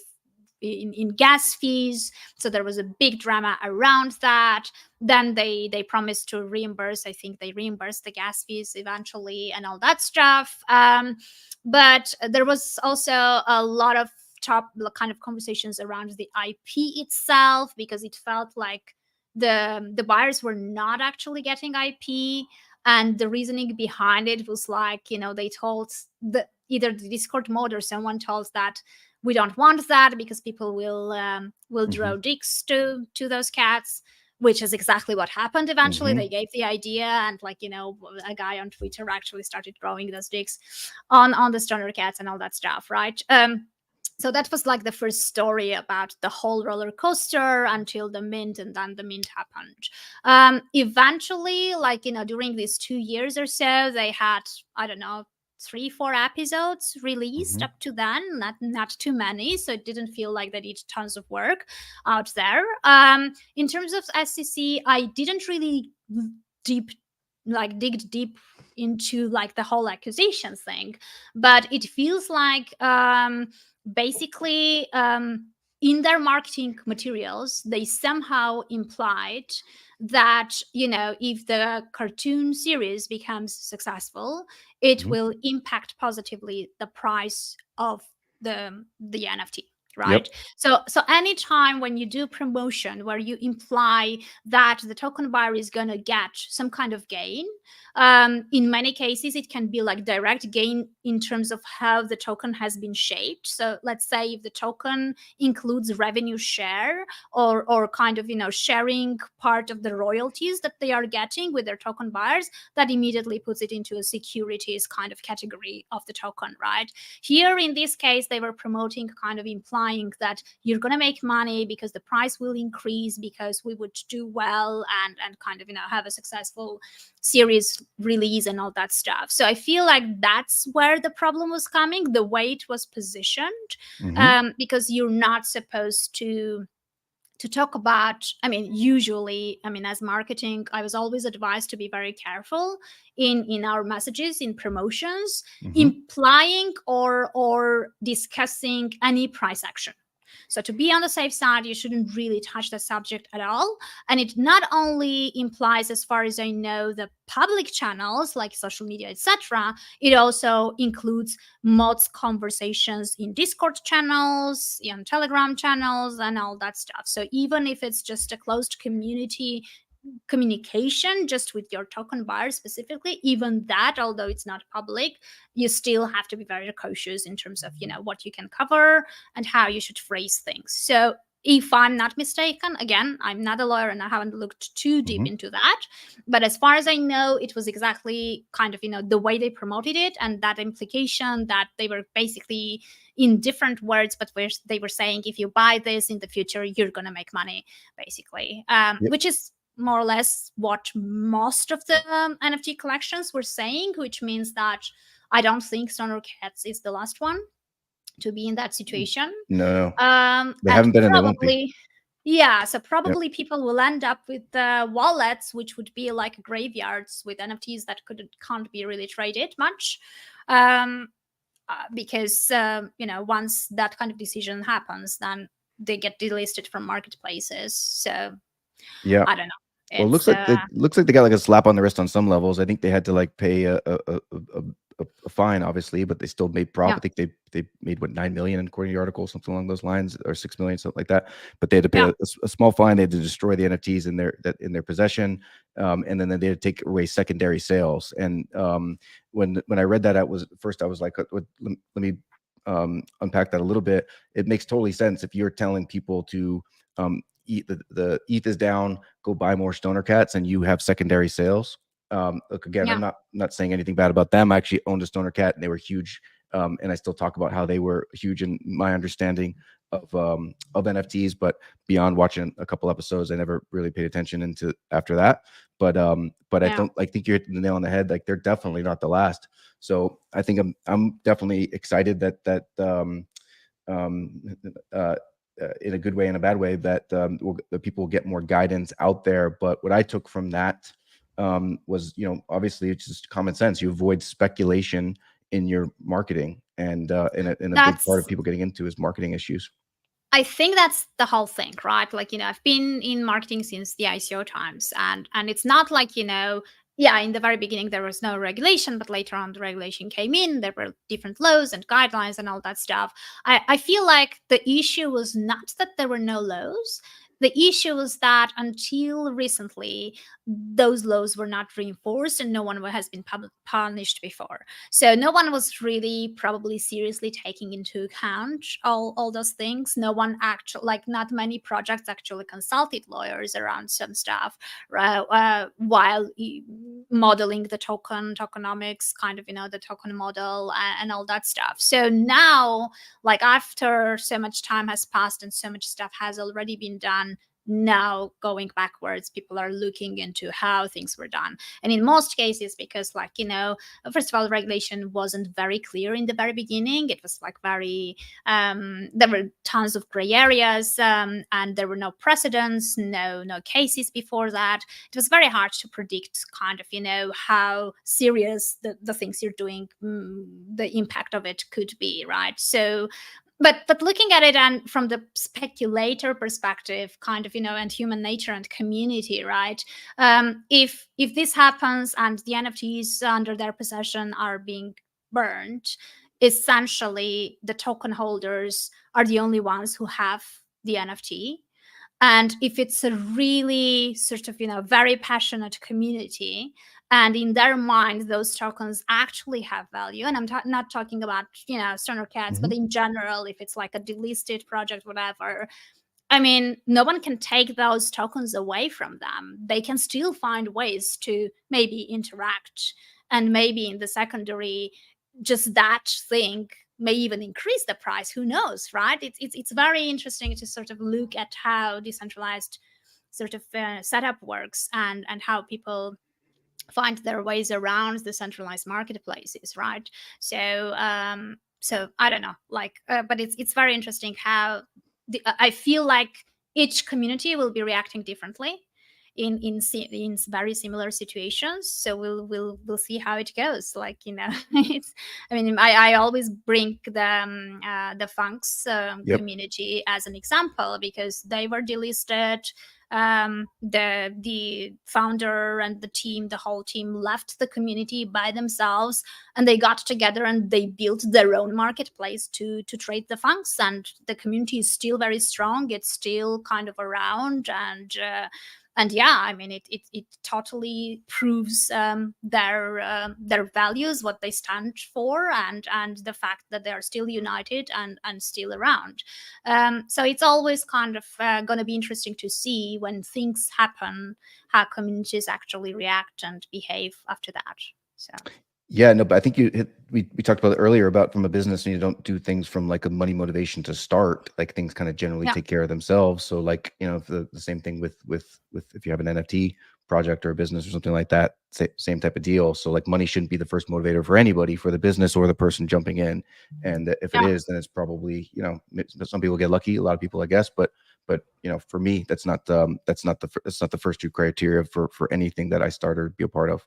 in gas fees. So there was a big drama around that. Then they promised to reimburse. I think they reimbursed the gas fees eventually and all that stuff. But there was also a lot of top kind of conversations around the IP itself, because it felt like the buyers were not actually getting IP. And the reasoning behind it was like, they told either the Discord mod or someone told that we don't want that because people will draw dicks to those cats, which is exactly what happened eventually. They gave the idea, and like, a guy on Twitter actually started drawing those dicks on the stoner cats and all that stuff, right? So that was like the first story about the whole roller coaster until the mint, and then the mint happened. Eventually, like, during these 2 years or so, they had, I don't know, 3-4 episodes released up to then, not too many, so it didn't feel like they did tons of work out there. In terms of SEC, I didn't really dig deep into like the whole accusations thing, but it feels like basically in their marketing materials they somehow implied that if the cartoon series becomes successful, it will impact positively the price of the NFT. Yep. right? So anytime when you do promotion where you imply that the token buyer is going to get some kind of gain, in many cases it can be like direct gain in terms of how the token has been shaped. So let's say if the token includes revenue share, or kind of sharing part of the royalties that they are getting with their token buyers, that immediately puts it into a securities kind of category of the token, right? Here in this case, they were promoting, kind of implying that you're going to make money because the price will increase, because we would do well and kind of have a successful series release and all that stuff. So I feel like that's where the problem was coming, the way it was positioned, because you're not supposed to talk about, I mean, usually, I mean, as marketing, I was always advised to be very careful in our messages, in promotions, implying or discussing any price action. So to be on the safe side, you shouldn't really touch the subject at all. And it not only implies, as far as I know, the public channels like social media, etc., it also includes mods conversations in Discord channels, in Telegram channels, and all that stuff. So even if it's just a closed communication just with your token buyer specifically, even that, although it's not public, you still have to be very cautious in terms of what you can cover and how you should phrase things. So if I'm not mistaken, again, I'm not a lawyer and I haven't looked too deep into that, but as far as I know, it was exactly kind of the way they promoted it, and that implication that they were basically in different words, but they were saying, if you buy this in the future, you're going to make money, basically, Yep. which is more or less what most of the NFT collections were saying, which means that I don't think Stoner Cats is the last one to be in that situation. No, they And haven't been, and they won't be. probably, yeah, so Yep. probably people will end up with wallets, which would be like graveyards with NFTs that can't be really traded much. Because once that kind of decision happens, then they get delisted from marketplaces. So Yeah. I don't know. Well, It's it looks like they got like a slap on the wrist on some levels. I think they had to like pay a fine, obviously, but they still made profit. yeah, I think they made what, 9 million according to the article, something along those lines, or 6 million, something like that. But they had to pay yeah, a small fine. They had to destroy the NFTs in their possession, and then they had to take away secondary sales. And when I read that, I was like, let me unpack that a little bit. It makes totally sense if you're telling people to the ETH is down, go buy more Stoner Cats, and you have secondary sales. Look, again, yeah, I'm not saying anything bad about them. I actually owned a Stoner Cat, and they were huge. And I still talk about how they were huge in my understanding of NFTs. But beyond watching a couple episodes, I never really paid attention into after that. But yeah. I think you're hitting the nail on the head. Like, they're definitely not the last. So I think I'm definitely excited that um, in a good way and a bad way, that the people will get more guidance out there. But what I took from that was, obviously it's just common sense. You avoid speculation in your marketing, and in a big part of That's people getting into is marketing issues. I think that's the whole thing, right? Like, I've been in marketing since the ICO times, and it's not like, yeah, in the very beginning there was no regulation, but later on the regulation came in, there were different laws and guidelines and all that stuff. I feel like the issue was not that there were no laws. The issue was that until recently, those laws were not reinforced and no one has been punished before. So no one was really probably seriously taking into account all those things. No one actually, like, not many projects actually consulted lawyers around some stuff, right, while modeling the tokenomics, kind of, the token model and all that stuff. So now, like, after so much time has passed and so much stuff has already been done, now going backwards, people are looking into how things were done. And in most cases, because, like, first of all, regulation wasn't very clear in the very beginning. It was like very there were tons of gray areas, and there were no precedents, no cases before that. It was very hard to predict kind of how serious the things you're doing, the impact of it could be, right? So but looking at it and from the speculator perspective, kind of, and human nature and community, right? If this happens and the NFTs under their possession are being burned, essentially the token holders are the only ones who have the NFT. And if it's a really sort of, very passionate community, and in their mind those tokens actually have value, and I'm not talking about, Stoner Cats, but Mhm. in general, if it's like a delisted project, whatever, I mean, no one can take those tokens away from them. They can still find ways to maybe interact, and maybe in the secondary, just that thing may even increase the price. Who knows, right? It's very interesting to sort of look at how decentralized sort of setup works, and how people find their ways around the centralized marketplaces, right? So I don't know, like, but it's very interesting how I feel like each community will be reacting differently in very similar situations. So we'll see how it goes. Like, it's. I mean, I always bring the Funks Yep. community as an example, because they were delisted. The founder and the whole team left the community by themselves, and they got together and they built their own marketplace to trade the Funks, and the community is still very strong. It's still kind of around, and yeah, I mean, it totally proves their values, what they stand for, and the fact that they are still united and still around. So it's always kind of going to be interesting to see when things happen, how communities actually react and behave after that. So Yeah, no, but I think we talked about it earlier about from a business, and you don't do things from like a money motivation to start. Like things kind of generally yeah, take care of themselves. So like, if the same thing with if you have an NFT project or a business or something like that, same type of deal. So like money shouldn't be the first motivator for anybody, for the business or the person jumping in. And if it yeah. is, then it's probably, some people get lucky, a lot of people, I guess, but for me, that's not the first two criteria for anything that I start or be a part of.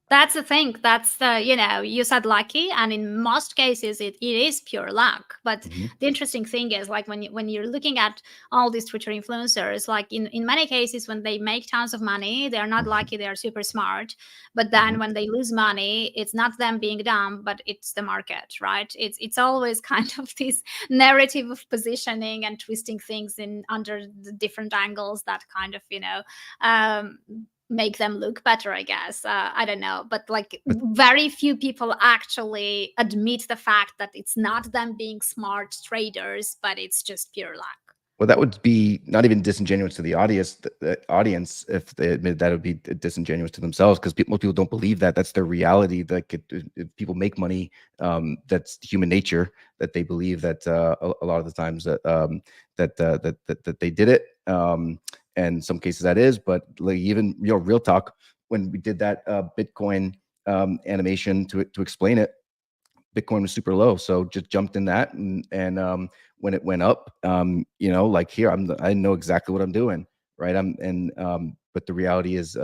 That's the thing. That's the, you said lucky, and in most cases, it is pure luck. But Mhm. the interesting thing is, like, when you're looking at all these Twitter influencers, like in many cases, when they make tons of money, they're not Mhm. lucky, they're super smart. But Mhm. then when they lose money, it's not them being dumb, but it's the market, right? It's always kind of this narrative of positioning and twisting things in under the different angles that kind of, um, make them look better, I guess. I don't know, but like, But very few people actually admit the fact that it's not them being smart traders, but it's just pure luck. Well, that would be not even disingenuous to the audience. The audience, if they admit that, would be disingenuous to themselves, because most people don't believe that. That's their reality. Like if people make money, that's human nature. That they believe that a lot of the times that they did it. And in some cases that is, but like even real talk, when we did that Bitcoin animation to explain it, Bitcoin was super low, so just jumped in that, and when it went up, like here, I know exactly what I'm doing, right? But the reality is,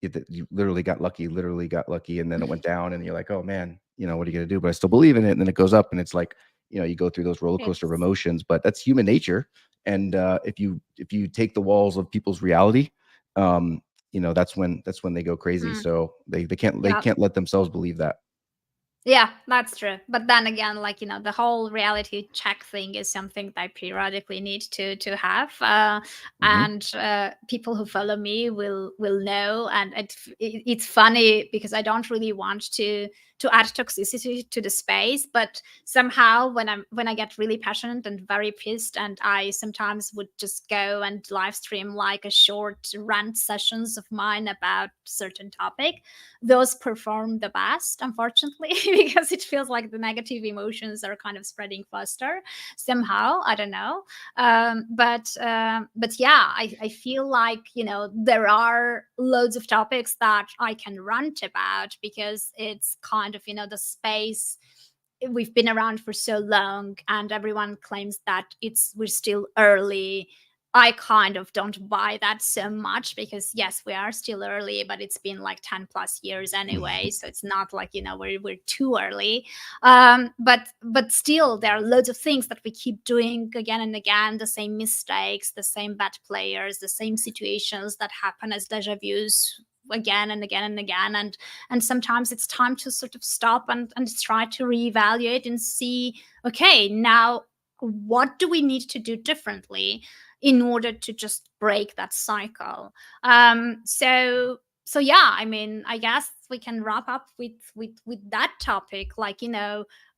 you literally got lucky, and then it went down, and you're like, oh man, what are you gonna do? But I still believe in it, and then it goes up, and it's like, you go through those roller coaster of It's emotions, but that's human nature, and if you take the walls of people's reality, um, that's when they go crazy. mm, So they yeah. can't let themselves believe that. Yeah, that's true. But then again, like, the whole reality check thing is something that I periodically need to have, Hmm. and people who follow me will know. And it's funny because I don't really want to add toxicity to the space, but somehow when I get really passionate and very pissed, and I sometimes would just go and live stream like a short rant sessions of mine about certain topic, those perform the best, unfortunately, because it feels like the negative emotions are kind of spreading faster somehow. I don't know, but yeah, I feel like, there are loads of topics that I can rant about, because it's kind of, the space, we've been around for so long, and everyone claims that we're still early. I kind of don't buy that so much, because yes, we are still early, but it's been like 10 plus years anyway. So it's not like, we're too early. But still, there are loads of things that we keep doing again and again, the same mistakes, the same bad players, the same situations that happen as deja vus again and again and again, and sometimes it's time to sort of stop and try to reevaluate and see, okay, now what do we need to do differently in order to just break that cycle. So yeah, I mean, I guess we can wrap up with that topic. Like,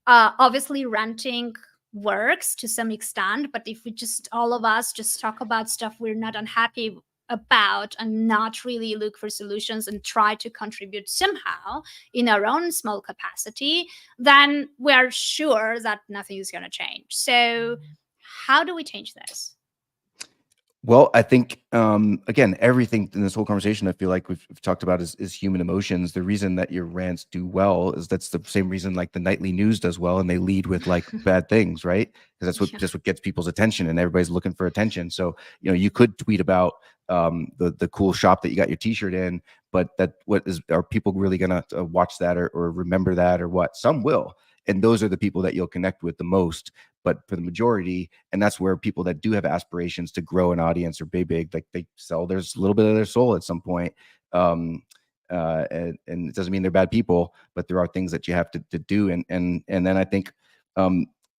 obviously renting works to some extent, but if we just, all of us just talk about stuff we're not unhappy about and not really look for solutions and try to contribute somehow in our own small capacity, then we are sure that nothing is going to change. So how do we change this? Well, I think again, everything in this whole conversation, I feel like we've talked about is human emotions. The reason that your rants do well is that's the same reason like the nightly news does well, and they lead with like bad things, right? Because that's what Yeah. just what gets people's attention, and everybody's looking for attention. So you could tweet about the cool shop that you got your T-shirt in, but are people really gonna watch that or remember that or what? Some will, and those are the people that you'll connect with the most. But for the majority, and that's where people that do have aspirations to grow an audience or be big, like they sell there's a little bit of their soul at some point. And it doesn't mean they're bad people, but there are things that you have to do. And then I think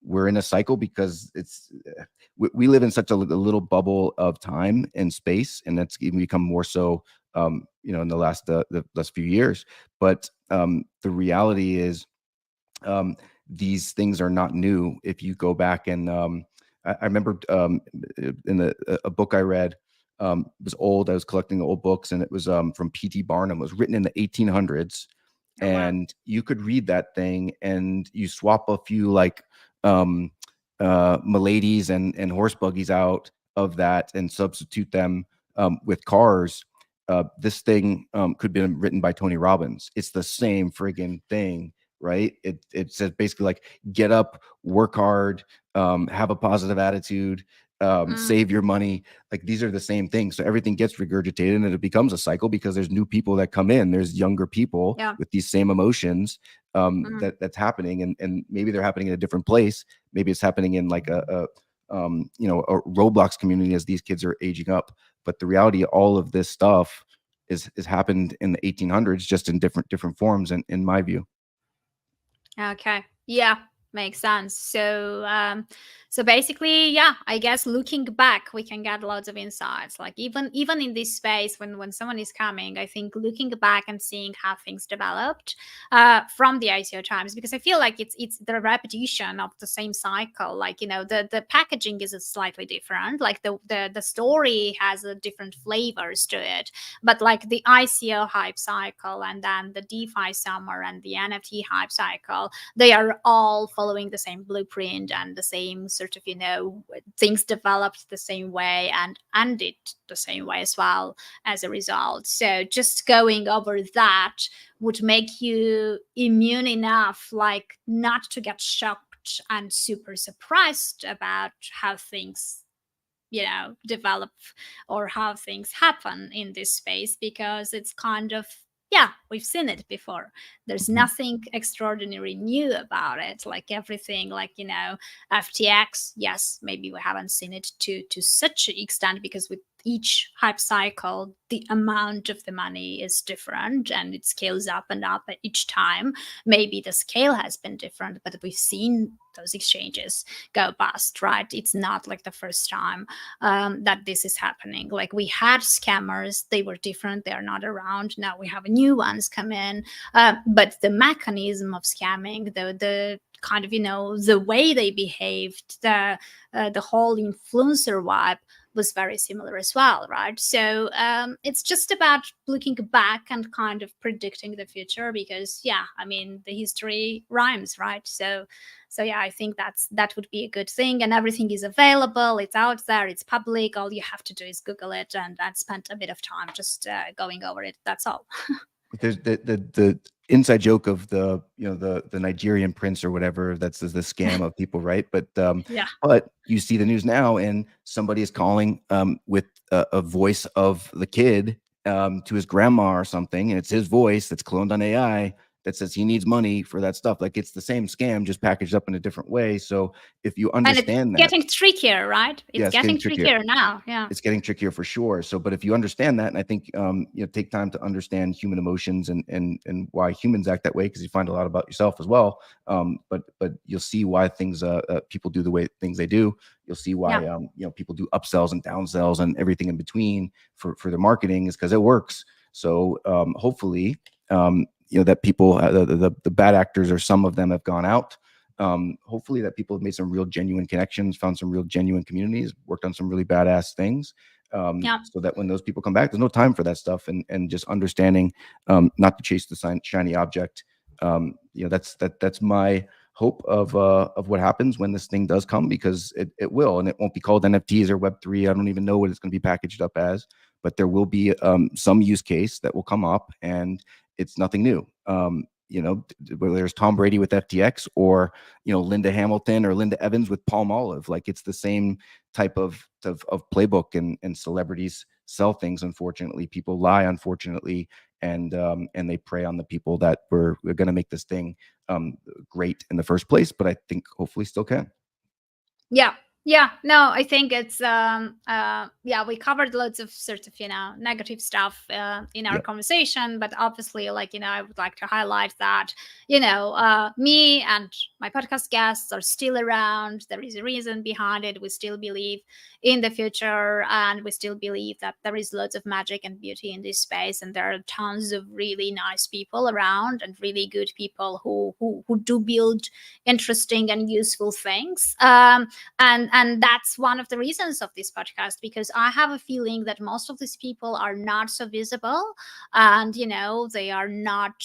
we're in a cycle because we live in such a little bubble of time and space, and that's even become more so in the last few years. But the reality is these things are not new. If you go back and I remember in a book I read, it was old. I was collecting old books, and it was from P.T. Barnum. It was written in the 1800s, Oh, wow. and you could read that thing, and you swap a few like miladies and horse buggies out of that, and substitute them with cars. This thing could be written by Tony Robbins. It's the same friggin' thing, right? It says basically like get up, work hard, have a positive attitude, save your money. Like these are the same things. So everything gets regurgitated, and it becomes a cycle because there's new people that come in. There's younger people Yeah. with these same emotions that's happening, and maybe they're happening in a different place. Maybe it's happening in like a Roblox community as these kids are aging up. But the reality, all of this stuff is happened in the 1800s, just in different forms, in my view. Okay. Yeah, makes sense. So basically, yeah, I guess looking back, we can get lots of insights. Like even in this space, when someone is coming, I think looking back and seeing how things developed from the ICO times, because I feel like it's the repetition of the same cycle. Like the packaging is slightly different. Like the story has a different flavors to it, but like the ICO hype cycle and then the DeFi summer and the NFT hype cycle, they are all following the same blueprint and the same sort of things developed the same way and ended the same way as well as a result. So just going over that would make you immune enough, like not to get shocked and super surprised about how things develop or how things happen in this space, because it's kind of, yeah, we've seen it before. There's nothing extraordinary new about it. Like everything, like FTX, yes, maybe we haven't seen it to such an extent, because with each hype cycle the amount of the money is different and it scales up and up at each time. Maybe the scale has been different, but we've seen those exchanges go bust, right? It's not like the first time that this is happening. Like we had scammers, they were different, they are not around now. We have new ones come in, but the mechanism of scamming, the kind of the way they behaved, the whole influencer vibe was very similar as well, right? So it's just about looking back and kind of predicting the future, because yeah, I mean the history rhymes, right? So yeah, I think that would be a good thing, and everything is available, it's out there, it's public. All you have to do is Google it and spend a bit of time just going over it. That's all. There's the inside joke of the the Nigerian prince or whatever, that's the scam of people, right? Yeah. But you see the news now, and somebody is calling with a voice of the kid to his grandma or something, and it's his voice that's cloned on AI that says he needs money for that stuff. Like, it's the same scam, just packaged up in a different way. So if you And it's understand that, getting trickier, right? yeah, It's it's getting getting trickier. trickier now. Yeah. It's getting trickier for sure. So, but if you understand that, and I think take time to understand human emotions and why humans act that way, because you find a lot about yourself as well. But you'll see why things people do the way things they do. You'll see why Yeah. people do upsells and downsells and everything in between for their marketing, is because it works. So hopefully that people the bad actors, or some of them, have gone out. Hopefully that people have made some real genuine connections, found some real genuine communities, worked on some really badass things, Yeah. so that when those people come back, there's no time for that stuff, and just understanding not to chase the shiny object. That's my hope of what happens when this thing does come, because it will, and it won't be called NFTs or Web3. I don't even know what it's going to be packaged up as, but there will be some use case that will come up, and it's nothing new. Whether there's Tom Brady with FTX, or Linda Hamilton or Linda Evans with Palm Olive, like, it's the same type of playbook, and celebrities sell things. Unfortunately, people lie, unfortunately, and they prey on the people that were going to make this thing great in the first place, but I think hopefully still can. Yeah, no, I think it's we covered loads of sort of negative stuff in our conversation, but obviously, I would like to highlight that me and my podcast guests are still around. There is a reason behind it. We still believe in the future, and we still believe that there is lots of magic and beauty in this space, and there are tons of really nice people around, and really good people who do build interesting and useful things. And that's one of the reasons of this podcast, because I have a feeling that most of these people are not so visible, and they are not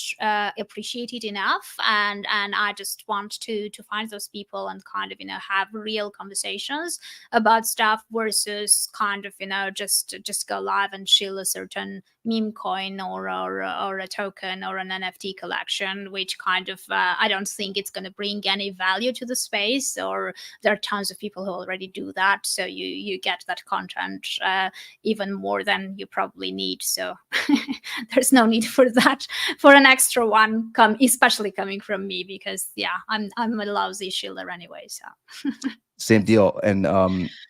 appreciated enough, and I just want to find those people and kind of have real conversations about stuff, versus kind of just go live and shill a certain meme coin or a token or an NFT collection, which kind of I don't think it's going to bring any value to the space, or there are tons of people who already do that, so you get that content even more than you probably need. So there's no need for that, for an extra one, especially coming from me, because I'm a lousy shiller anyway. So same deal. And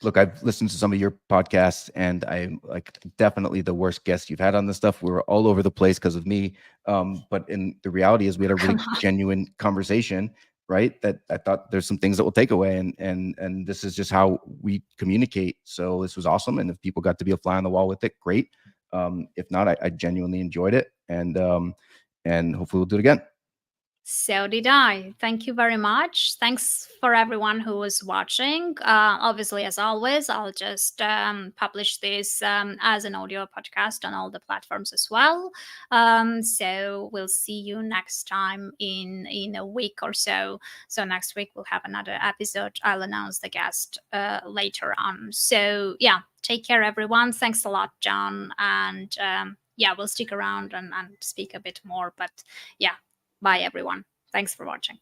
look, I've listened to some of your podcasts, and I'm like definitely the worst guest you've had on this stuff. We were all over the place because of me, but in the reality is we had a really genuine conversation, right? That I thought there's some things that we'll take away, and this is just how we communicate. So this was awesome, and if people got to be a fly on the wall with it, great. If not, I genuinely enjoyed it, and hopefully we'll do it again. So did I. Thank you very much. Thanks for everyone who was watching. Obviously, as always, I'll just publish this as an audio podcast on all the platforms as well. So we'll see you next time in a week or so. So next week we'll have another episode. I'll announce the guest later on. So take care, everyone. Thanks a lot, John. And we'll stick around and speak a bit more. But bye, everyone. Thanks for watching.